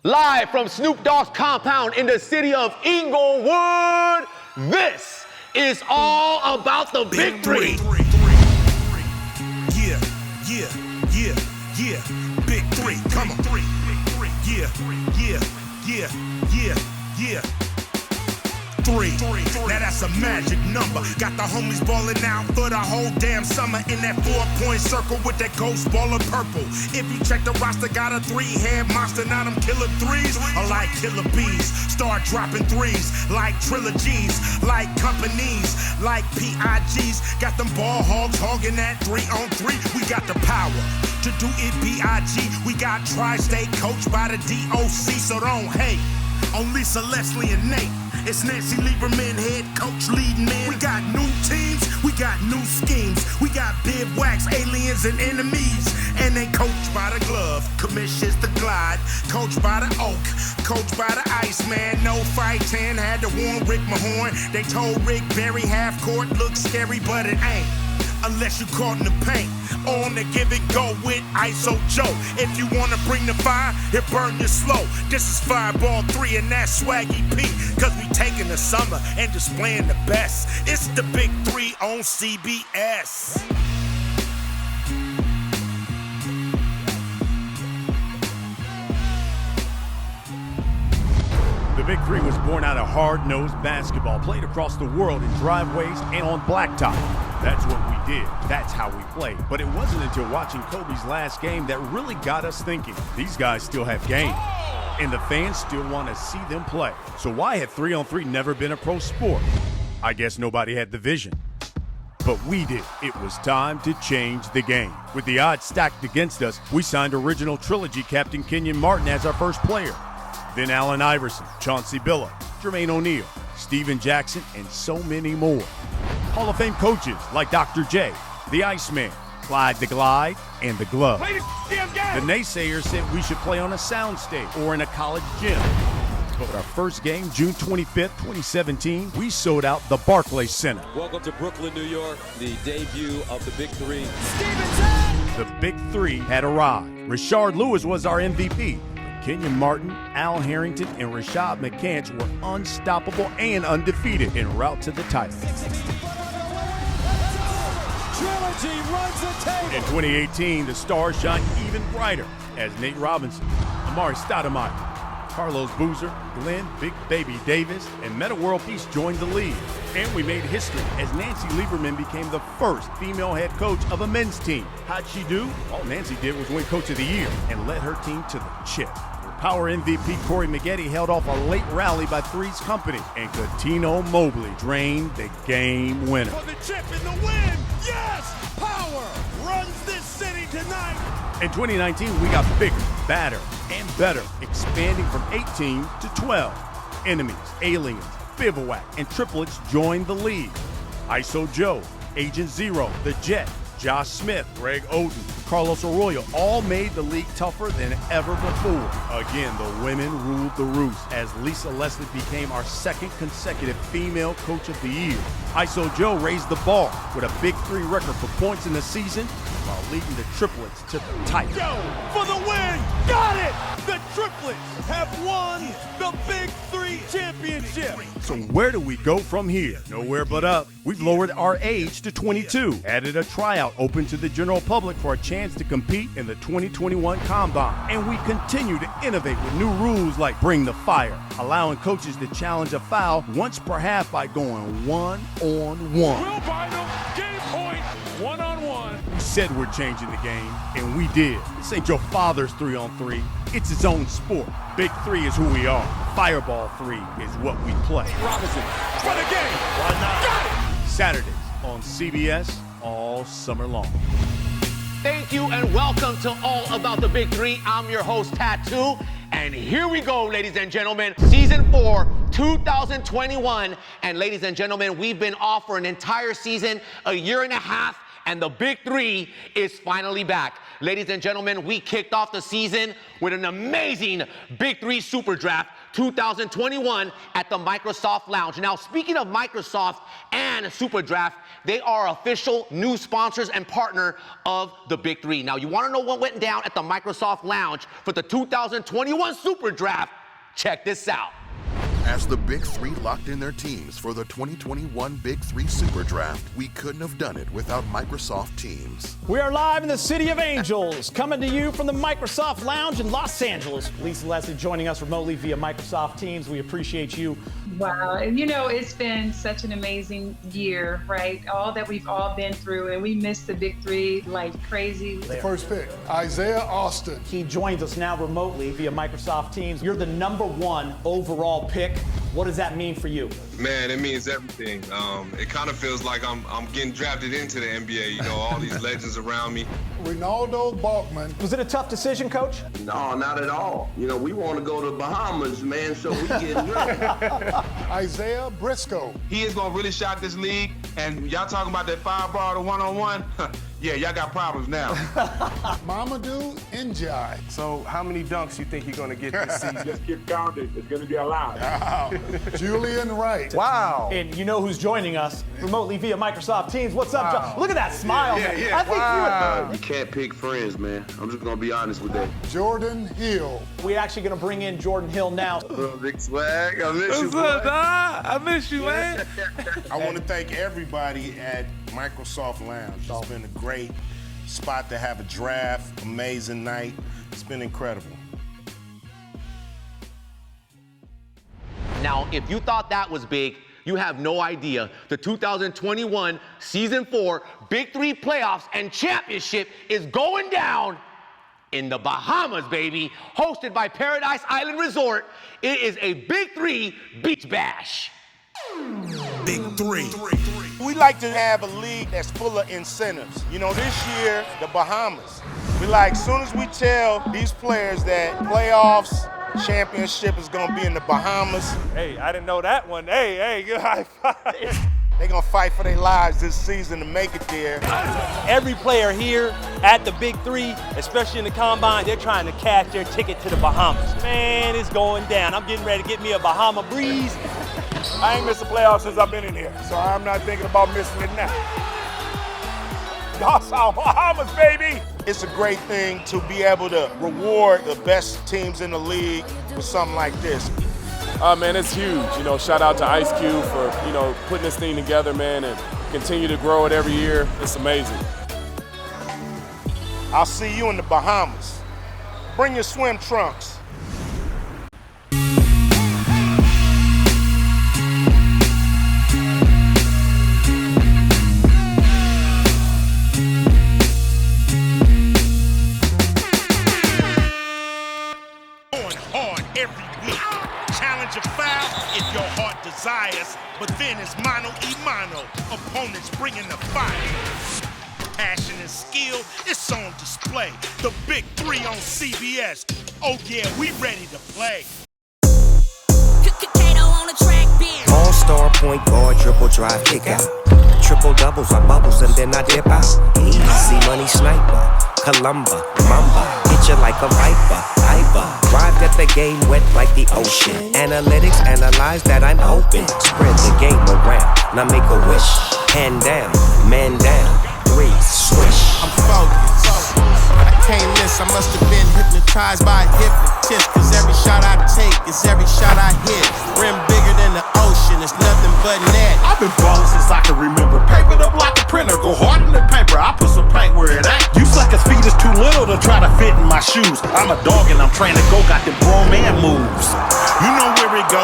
Live from Snoop Dogg's compound in the city of Inglewood, this is all about the big three. Yeah, yeah, yeah, yeah. Big three, come on. Yeah, yeah, yeah, yeah, yeah. Three. Now that's a magic number. Got the homies balling out for the whole damn summer in that 4-point circle with that ghost ball of purple. If you check the roster, got a 3-head monster. Now them killer threes are like killer bees. Start dropping threes like Triller G's, like companies, like PIGs. Got them ball hogs hogging that 3-on-3. We got the power to do it BIG. We got Tri-State coached by the DOC, so don't hate on Lisa, Leslie, and Nate. It's Nancy Lieberman, head coach, leading men. We got new teams, we got new schemes. We got bivouacs, aliens, and enemies. And they coached by the glove, commissions the glide. Coached by the oak, coached by the Iceman. No fight 10, had to warn Rick Mahorn. They told Rick Barry half court looks scary, but it ain't. Unless you caught in the paint. On the give and go with ISO Joe. If you wanna bring the fire, it burn you slow. This is Fireball 3 and that's Swaggy P. Cause we taking the summer and displaying the best. It's the Big Three on CBS. The Big Three was born out of hard-nosed basketball, played across the world in driveways and on blacktop. That's what we did. That's how we played. But it wasn't until watching Kobe's last game that really got us thinking. These guys still have game, and the fans still want to see them play. So why had 3-on-3 never been a pro sport? I guess nobody had the vision. But we did. It was time to change the game. With the odds stacked against us, we signed original trilogy captain Kenyon Martin as our first player. Then Allen Iverson, Chauncey Billups, Jermaine O'Neal, Steven Jackson, and so many more. Hall of Fame coaches like Dr. J, the Iceman, Clyde the Glide, and the Glove. The naysayers said we should play on a soundstage or in a college gym. But our first game, June 25th, 2017, we sold out the Barclays Center. Welcome to Brooklyn, New York, the debut of the Big Three. The Big Three had arrived. Rashard Lewis was our MVP. Kenyon Martin, Al Harrington, and Rashad McCants were unstoppable and undefeated en route to the title. Trilogy runs the table. In 2018, the stars shine even brighter as Nate Robinson, Amari Stoudemire, Carlos Boozer, Glenn Big Baby Davis, and Metta World Peace joined the league. And we made history as Nancy Lieberman became the first female head coach of a men's team. How'd she do? All Nancy did was win Coach of the Year and led her team to the chip. Power MVP Corey Maggette held off a late rally by Three's Company, and Cuttino Mobley drained the game winner. For the chip and the win, yes! Power runs this city tonight. In 2019, we got bigger, badder, and better, expanding from 18 to 12. Enemies, aliens, bivouac, and triplets joined the league. ISO Joe, Agent Zero, The Jet, Josh Smith, Greg Oden, Carlos Arroyo all made the league tougher than ever before. Again, the women ruled the roost as Lisa Leslie became our second consecutive female coach of the year. ISO Joe raised the bar with a Big Three record for points in the season while leading the triplets to the title. Joe for the win! Got it! The triplets have won the Big Three championship. So where do we go from here? Nowhere but up. We've lowered our age to 22, added a tryout open to the general public for a chance to compete in the 2021 Combine. And we continue to innovate with new rules like Bring the Fire, allowing coaches to challenge a foul once per half by going one-on-one. Will Bynum, game point, one-on-one. We said we're changing the game, and we did. This ain't your father's 3-on-3. It's its own sport. Big Three is who we are. Fireball 3 is what we play. Robinson for the game. Why not? Got it! Saturdays on CBS all summer long. Thank you and welcome to All About the Big Three. I'm your host, Tattoo. And here we go, ladies and gentlemen. Season 4, 2021. And ladies and gentlemen, we've been off for an entire season, a year and a half. and the Big Three is finally back. Ladies and gentlemen, we kicked off the season with an amazing Big Three Super Draft 2021 at the Microsoft Lounge. Now, speaking of Microsoft and Super Draft, they are official new sponsors and partner of the Big Three. Now, you want to know what went down at the Microsoft Lounge for the 2021 Super Draft? Check this out. As the Big Three locked in their teams for the 2021 Big Three Super Draft, we couldn't have done it without Microsoft Teams. We are live in the City of Angels, coming to you from the Microsoft Lounge in Los Angeles. Lisa Leslie joining us remotely via Microsoft Teams. We appreciate you. Wow, you know, it's been such an amazing year, right? All that we've all been through, and we missed the Big Three like crazy. First pick, Isaiah Austin. He joins us now remotely via Microsoft Teams. You're the #1 overall pick. What does that mean for you? Man, it means everything. It kind of feels like I'm getting drafted into the NBA. You know, all these legends around me. Ronaldo Balkman. Was it a tough decision, Coach? No, not at all. You know, we want to go to the Bahamas, man, so we get ready. Isaiah Briscoe. He is going to really shock this league. And y'all talking about that 5-bar to 1-on-1? Yeah, y'all got problems now. Mamadou Njai. So how many dunks you think you're going to get this season? Just keep counting. It's going to be a lot. Wow. Julian Wright. Wow. And you know who's joining us remotely via Microsoft Teams. What's up, John? Look at that smile, man. Yeah. I think You can't pick friends, man. I'm just going to be honest with that. Jordan Hill. we're actually going to bring in Jordan Hill now. Big Swag, I miss you, What's up, dog? I miss you, man. I want to thank everybody at Microsoft Lounge. It's been a great spot to have a draft, amazing night. It's been incredible. Now, if you thought that was big, you have no idea. The 2021 Season 4 Big Three Playoffs and Championship is going down in the Bahamas, baby. Hosted by Paradise Island Resort, it is a Big Three Beach Bash. Big Three. We like to have a league that's full of incentives. You know, this year, the Bahamas. We like, as soon as we tell these players that playoffs, championship is gonna be in the Bahamas. Hey, I didn't know that one. Hey, good high five. They're gonna fight for their lives this season to make it there. Every player here at the Big Three, especially in the Combine, they're trying to cash their ticket to the Bahamas. Man, it's going down. I'm getting ready to get me a Bahama breeze. I ain't missed the playoffs since I've been in here, so I'm not thinking about missing it now. Y'all saw Bahamas, baby! It's a great thing to be able to reward the best teams in the league with something like this. Man, it's huge. You know, shout out to Ice Cube for, you know, putting this thing together, man, and continue to grow it every year. It's amazing. I'll see you in the Bahamas. Bring your swim trunks. Challenge a foul if your heart desires, but then it's mano y mano. Opponents bringing the fire. Passion and skill, it's on display. The Big Three on CBS. Oh yeah, we ready to play. All-star point guard, dribble drive, kick out. Triple doubles, I bubbles and then I dip out. Easy money sniper, Columba, Mamba, hit you like a viper. Arrived at the game wet like the ocean. Analytics analyze that I'm open. Spread the game around, now make a wish. Hand down, man down, three, swish. I'm focused, I can't miss. I must have been hypnotized by a hypnotist. Cause every shot I take is every shot I hit. Rim bigger than the ocean, it's nothing but net. I've been ballin' since I can remember. Paper up like a printer, go hard in the paper. I put some paint where it at. You suckers' feet is too little to try to fit in my shoes. I'm a dog and I'm trained to go, got them grown man moves. You know where it go?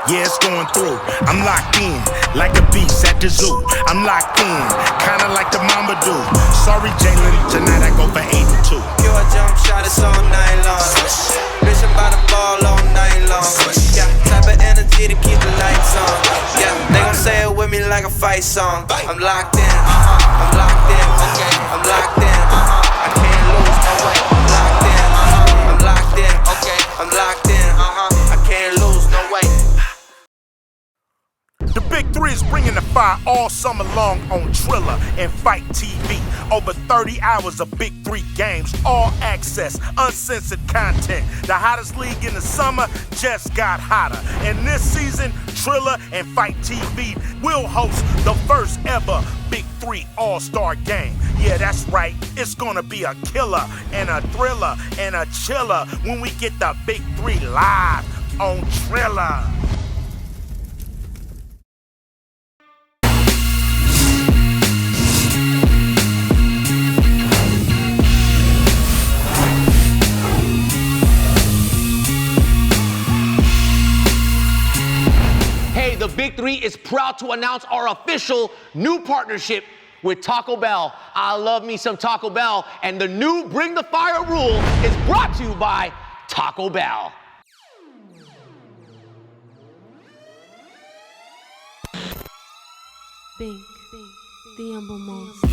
Yeah, it's going through. I'm locked in, like a beast at the zoo. I'm locked in, kinda like the mama do. Sorry, Jalen, tonight I go for 82. Your jump shot is all night long. Bitchin' by the ball all night long. Yeah, type of energy to keep the lights on. Yeah, they gon' say it with me like a fight song. I'm locked in, I'm locked in, okay, I'm locked in, I can't lose, no way. I'm locked in, I'm locked in, okay, I'm locked in, I can't lose, no way. The Big Big 3 is bringing the fire all summer long on Triller and FITE TV. Over 30 hours of Big 3 games, all access, uncensored content. The hottest league in the summer just got hotter. And this season, Triller and FITE TV will host the first ever Big 3 All-Star game. Yeah, that's right. It's gonna be a killer and a thriller and a chiller when we get the Big 3 live on Triller. Hey, the Big 3 is proud to announce our official new partnership with Taco Bell. I love me some Taco Bell, and the new Bring the Fire rule is brought to you by Taco Bell. Big, the humble most.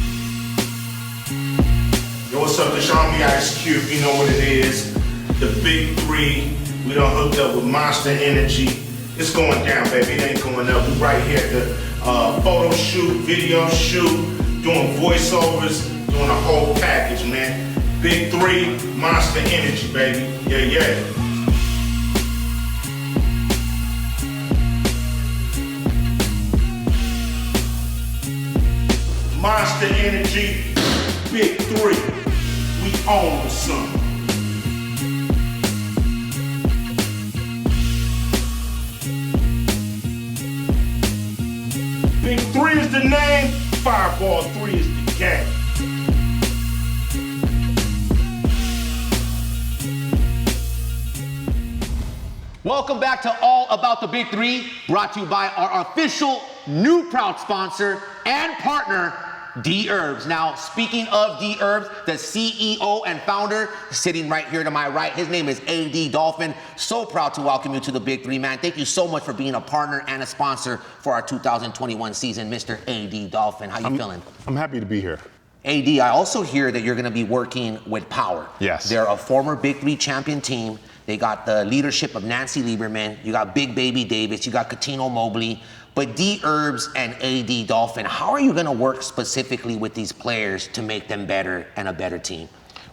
Yo, what's up? This Army Ice Cube. You know what it is. The Big 3. We done hooked up with Monster Energy. It's going down, baby. It ain't going up. We right here at the photo shoot, video shoot, doing voiceovers, doing a whole package, man. Big 3, Monster Energy, baby. Yeah, yeah. Monster Energy, Big 3. We own the sun. Big 3 is the name, Fireball 3 is the game. Welcome back to All About the Big 3, brought to you by our official new proud sponsor and partner, Dherbs. Now, speaking of Dherbs, the CEO and founder, sitting right here to my right, his name is AD Dolphin. So proud to welcome you to the Big 3, man. Thank you so much for being a partner and a sponsor for our 2021 season, Mr. AD Dolphin. How you feeling? I'm happy to be here. AD, I also hear that you're going to be working with Power. Yes. They're a former Big 3 champion team. They got the leadership of Nancy Lieberman. You got Big Baby Davis. You got Katino Mobley. But Dherbs and AD Dolphin, how are you going to work specifically with these players to make them better and a better team?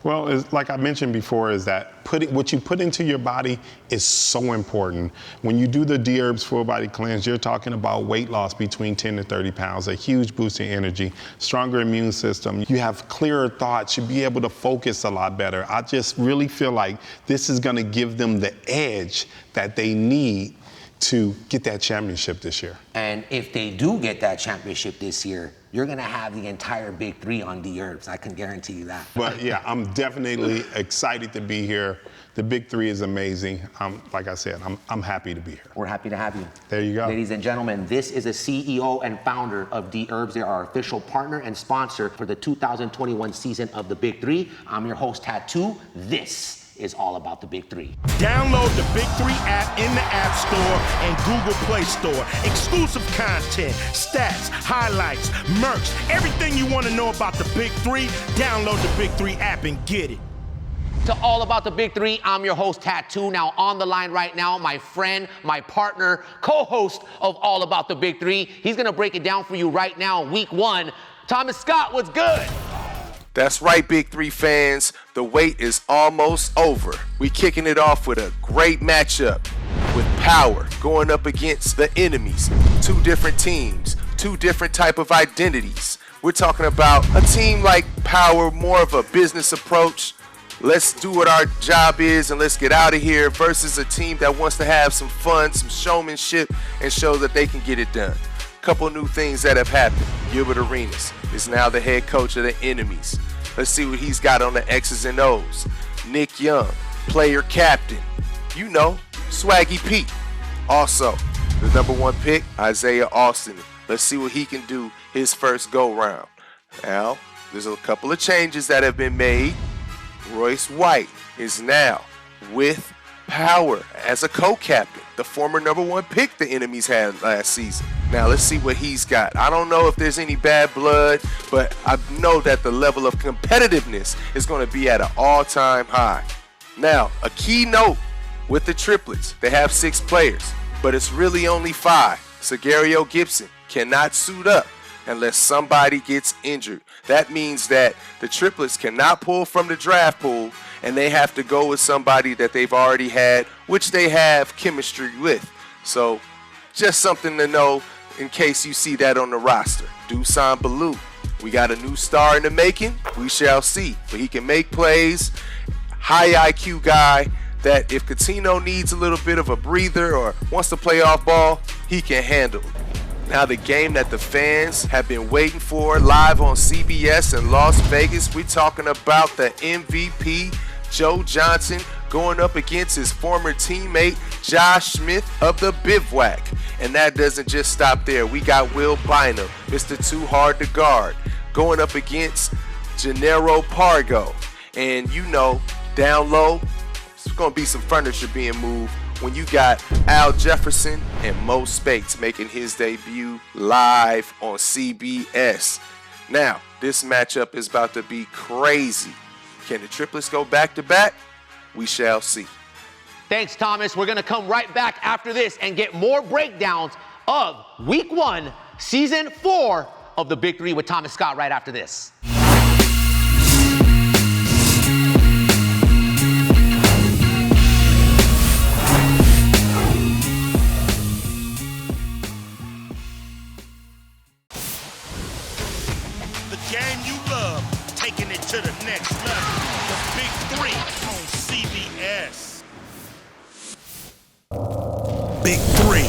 Well, like I mentioned before, is that what you put into your body is so important. When you do the Dherbs full body cleanse, you're talking about weight loss between 10 to 30 pounds, a huge boost in energy, stronger immune system. You have clearer thoughts. You'll be able to focus a lot better. I just really feel like this is going to give them the edge that they need to get that championship this year. And if they do get that championship this year, you're going to have the entire Big 3 on Dherbs. I can guarantee you that. But yeah, I'm definitely excited to be here. The Big 3 is amazing. Like I said, I'm happy to be here. We're happy to have you. There you go. Ladies and gentlemen, this is the CEO and founder of Dherbs. They're our official partner and sponsor for the 2021 season of the Big 3. I'm your host, Tattoo. This is All About the Big 3. Download the Big 3 app in the App Store and Google Play Store. Exclusive content, stats, highlights, merch, everything you want to know about the Big 3, download the Big 3 app and get it. To All About the Big 3, I'm your host, Tattoo. Now on the line right now, my friend, my partner, co-host of All About the Big 3. He's going to break it down for you right now, week 1. Thomas Scott, what's good? That's right, Big 3 fans. The wait is almost over. We kicking it off with a great matchup with Power going up against the enemies. 2 different teams, 2 different type of identities. We're talking about a team like Power, more of a business approach. Let's do what our job is and let's get out of here, versus a team that wants to have some fun, some showmanship, and show that they can get it done. Couple new things that have happened. Gilbert Arenas is now the head coach of the enemies. Let's see what he's got on the X's and O's. Nick Young, player captain. You know, Swaggy Pete. Also, the #1 pick, Isaiah Austin. Let's see what he can do his first go-round. Now, there's a couple of changes that have been made. Royce White is now with Power as a co-captain, the former #1 pick the enemies had last season. Now let's see what he's got. I don't know if there's any bad blood, but I know that the level of competitiveness is going to be at an all-time high. Now, a key note with the triplets, they have 6 players, but it's really only 5. Sagario Gibson cannot suit up unless somebody gets injured. That means that the triplets cannot pull from the draft pool, and they have to go with somebody that they've already had, which they have chemistry with. So just something to know in case you see that on the roster. Dusan Ballou, we got a new star in the making. We shall see. But he can make plays. High IQ guy that if Coutinho needs a little bit of a breather or wants to play off ball, he can handle it. Now the game that the fans have been waiting for live on CBS in Las Vegas, we're talking about the MVP, Joe Johnson, going up against his former teammate, Josh Smith of the Bivouac. And that doesn't just stop there. We got Will Bynum, Mr. Too Hard to Guard, going up against Gennaro Pargo. And you know, down low, there's going to be some furniture being moved when you got Al Jefferson and Mo Spates making his debut live on CBS. Now, this matchup is about to be crazy. Can the triplets go back-to-back? We shall see. Thanks, Thomas. We're going to come right back after this and get more breakdowns of Week 1, Season 4 of the Big 3 with Thomas Scott right after this. Game you love, taking it to the next level. The Big 3 on CBS. Big 3.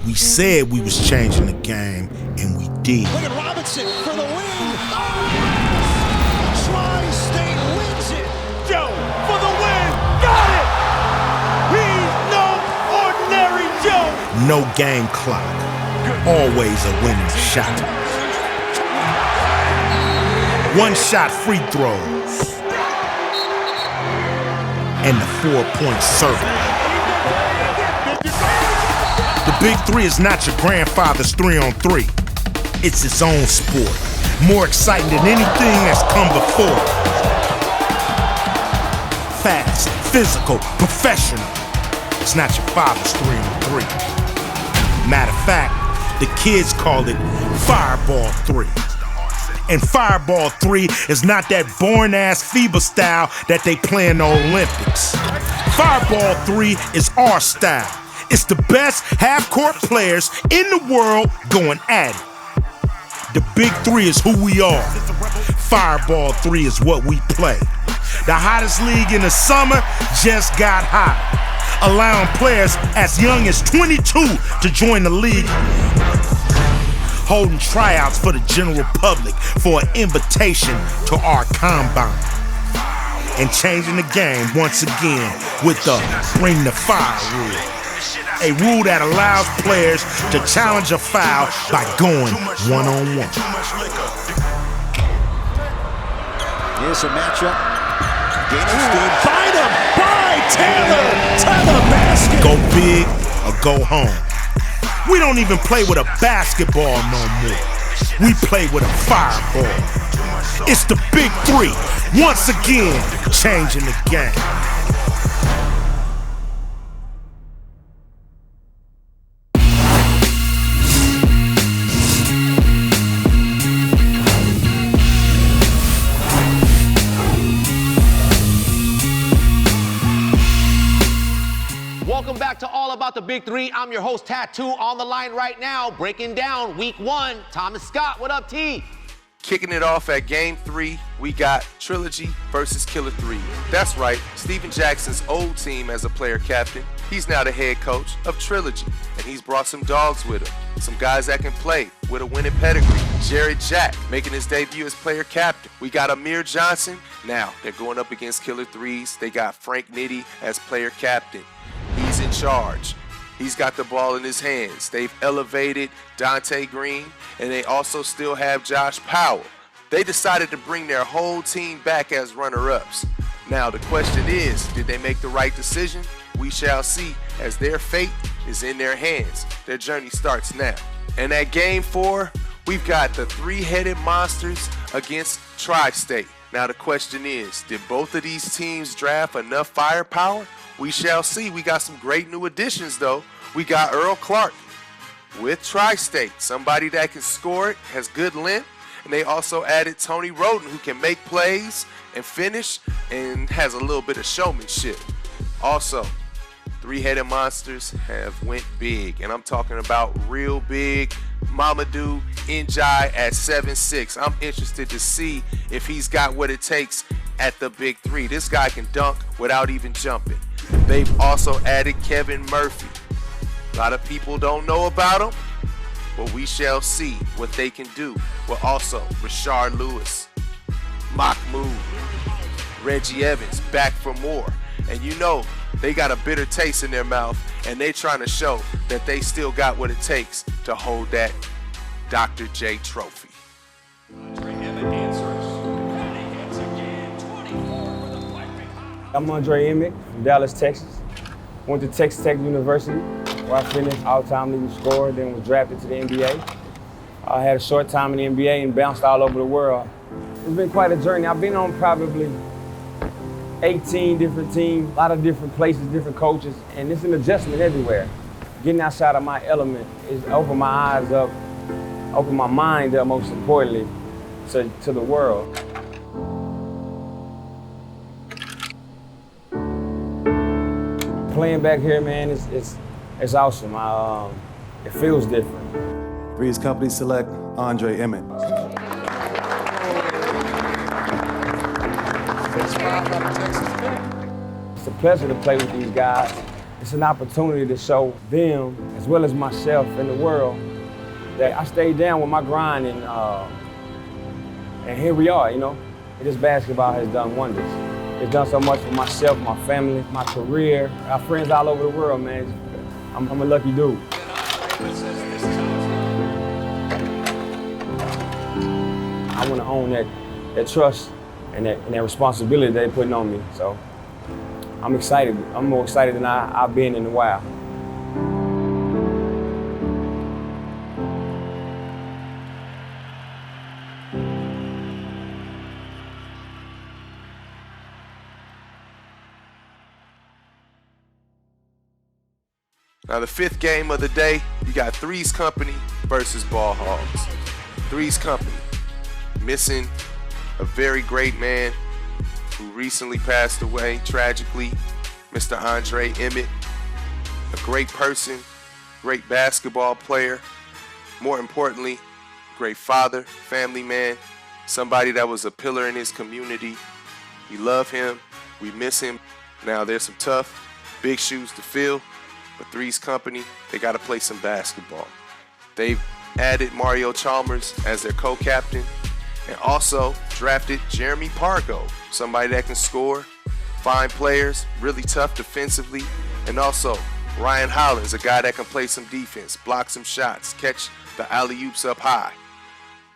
We said we was changing the game, and we did. Look at Robinson for the win. Tri-State wins it. Joe for the win. Got it. He's no ordinary Joe. No game clock. Always a winning shot. One shot free throws. And the 4-point circle. The Big 3 is not your grandfather's 3-on-3. It's its own sport. More exciting than anything that's come before. Fast, physical, professional. It's not your father's 3-on-3. Matter of fact, the kids call it Fireball 3. And Fireball 3 is not that boring-ass FIBA style that they play in the Olympics. Fireball 3 is our style. It's the best half-court players in the world going at it. The Big 3 is who we are. Fireball 3 is what we play. The hottest league in the summer just got hot, allowing players as young as 22 to join the league, holding tryouts for the general public for an invitation to our combine, and changing the game once again with the Bring the Fire rule. A rule that allows players to challenge a foul by going one-on-one. Here's a matchup. Gaining steam. Bynum by Taylor to the basket. Go big or go home. We don't even play with a basketball no more. We play with a fireball. It's the Big 3, once again, changing the game. Welcome back to All About the Big 3. I'm your host, Tattoo, on the line right now, breaking down Week 1. Thomas Scott, what up, T? Kicking it off at Game 3, we got Trilogy versus Killer 3. That's right, Steven Jackson's old team as a player captain. He's now the head coach of Trilogy, and he's brought some dogs with him. Some guys that can play with a winning pedigree. Jared Jack making his debut as player captain. We got Amir Johnson. Now, they're going up against Killer 3s. They got Frank Nitti as player captain. He's in charge. He's got the ball in his hands. They've elevated Dante Green, and they also still have Josh Powell. They decided to bring their whole team back as runner-ups. Now, the question is, did they make the right decision? We shall see, as their fate is in their hands. Their journey starts now. And at Game 4, we've got the three-headed monsters against Tri-State. Now the question is, did both of these teams draft enough firepower? We shall see. We got some great new additions though. We got Earl Clark with Tri-State, somebody that can score it, has good length, and they also added Tony Roden, who can make plays and finish and has a little bit of showmanship. Also, three-headed monsters have went big, and I'm talking about real big. Mamadou Njai at 7'6". I'm interested to see if he's got what it takes at the Big 3. This guy can dunk without even jumping. They've also added Kevin Murphy. A lot of people don't know about him, but we shall see what they can do. With also Rashard Lewis, Mahmoud, Reggie Evans back for more. And you know they got a bitter taste in their mouth, and they trying to show that they still got what it takes to hold that Dr. J trophy. I'm Andre Emmett from Dallas, Texas. Went to Texas Tech University, where I finished all-time leading scorer, then was drafted to the NBA. I had a short time in the NBA and bounced all over the world. It's been quite a journey. I've been on probably 18 different teams, a lot of different places, different coaches, and it's an adjustment everywhere. Getting outside of my element is open my eyes up, open my mind up, most importantly, to the world. Playing back here, man, it's awesome. It feels different. Three's company select Andre Emmett. It's a pleasure to play with these guys. It's an opportunity to show them, as well as myself and the world, that I stayed down with my grind, and here we are, you know. This basketball has done wonders. It's done so much for myself, my family, my career, our friends all over the world, man. I'm a lucky dude. I want to own that trust and that responsibility they're putting on me. So I'm excited. I'm more excited than I've been in a while. Now the fifth game of the day, you got Three's Company versus Ball Hogs. Three's Company missing a very great man who recently passed away tragically, Mr. Andre Emmett. A great person, great basketball player, more importantly, great father, family man, somebody that was a pillar in his community. We love him, we miss him. Now there's some tough, big shoes to fill. But Three's Company, they got to play some basketball. They've added Mario Chalmers as their co-captain and also drafted Jeremy Pargo, somebody that can score, fine players, really tough defensively, and also Ryan Hollins, a guy that can play some defense, block some shots, catch the alley-oops up high.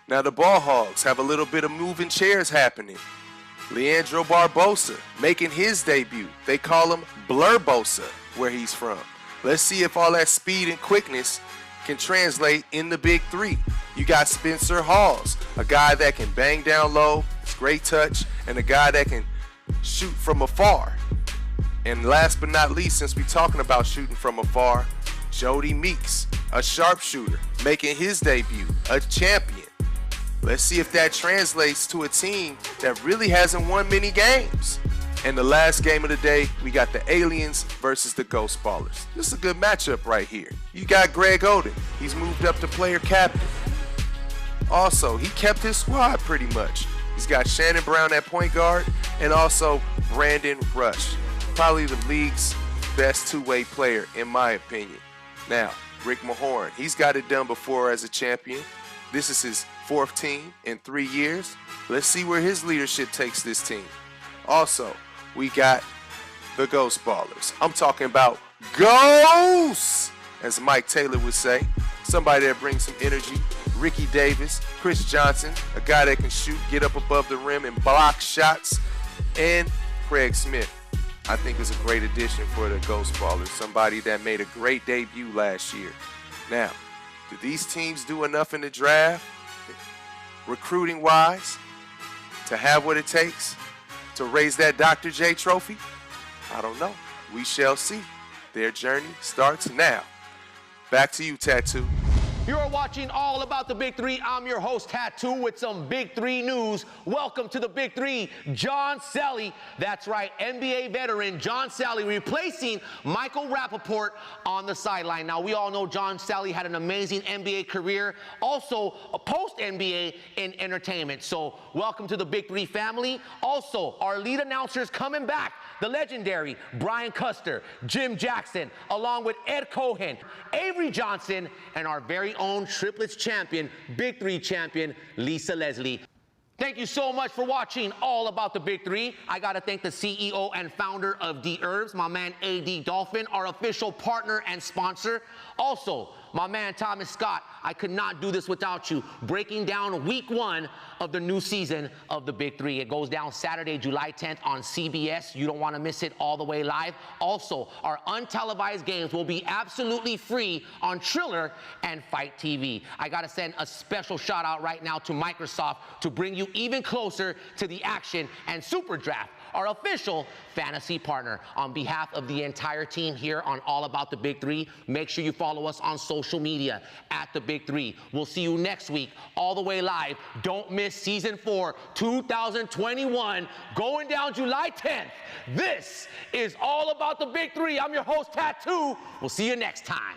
Now the Ball Hogs have a little bit of moving chairs happening. Leandro Barbosa making his debut. They call him Blurbosa, where he's from. Let's see if all that speed and quickness can translate in the Big 3. You got Spencer Hawes, a guy that can bang down low, it's great touch, and a guy that can shoot from afar. And last but not least, since we're talking about shooting from afar, Jody Meeks, a sharpshooter, making his debut, a champion. Let's see if that translates to a team that really hasn't won many games. And the last game of the day, we got the Aliens versus the Ghost Ballers. This is a good matchup right here. You got Greg Oden. He's moved up to player captain. Also, he kept his squad pretty much. He's got Shannon Brown at point guard and also Brandon Rush. Probably the league's best two-way player, in my opinion. Now, Rick Mahorn, he's got it done before as a champion. This is his fourth team in 3 years. Let's see where his leadership takes this team. Also, we got the Ghost Ballers. I'm talking about ghosts, as Mike Taylor would say. Somebody that brings some energy. Ricky Davis, Chris Johnson, a guy that can shoot, get up above the rim and block shots. And Craig Smith, I think is a great addition for the Ghost Ballers. Somebody that made a great debut last year. Now, did these teams do enough in the draft? Recruiting-wise? to have what it takes to raise that Dr. J trophy? I don't know. We shall see. Their journey starts now. Back to you, Tattoo. You are watching All About the Big Three. I'm your host, Tattoo, with some Big Three news. Welcome to the Big Three, John Salley. That's right, NBA veteran John Salley replacing Michael Rappaport on the sideline. Now, we all know John Salley had an amazing NBA career, also a post-NBA in entertainment. So welcome to the Big Three family. Also, our lead announcers coming back, the legendary Brian Custer, Jim Jackson, along with Ed Cohen, Avery Johnson, and our very own triplets champion, Big Three champion, Lisa Leslie. Thank you so much for watching All About the Big Three. I got to thank the CEO and founder of Dherbs, my man AD Dolphin, our official partner and sponsor. Also, my man Thomas Scott, I could not do this without you, breaking down week 1 of the new season of the Big Three. It goes down Saturday, July 10th on CBS. You don't want to miss it all the way live. Also, our untelevised games will be absolutely free on Triller and FITE TV. I got to send a special shout out right now to Microsoft to bring you even closer to the action and Super Draft, our official fantasy partner. On behalf of the entire team here on All About the Big Three, make sure you follow us on social media at the Big Three. We'll see you next week all the way live. Don't miss season 4, 2021, going down July 10th. This is All About the Big Three. I'm your host, Tattoo. We'll see you next time.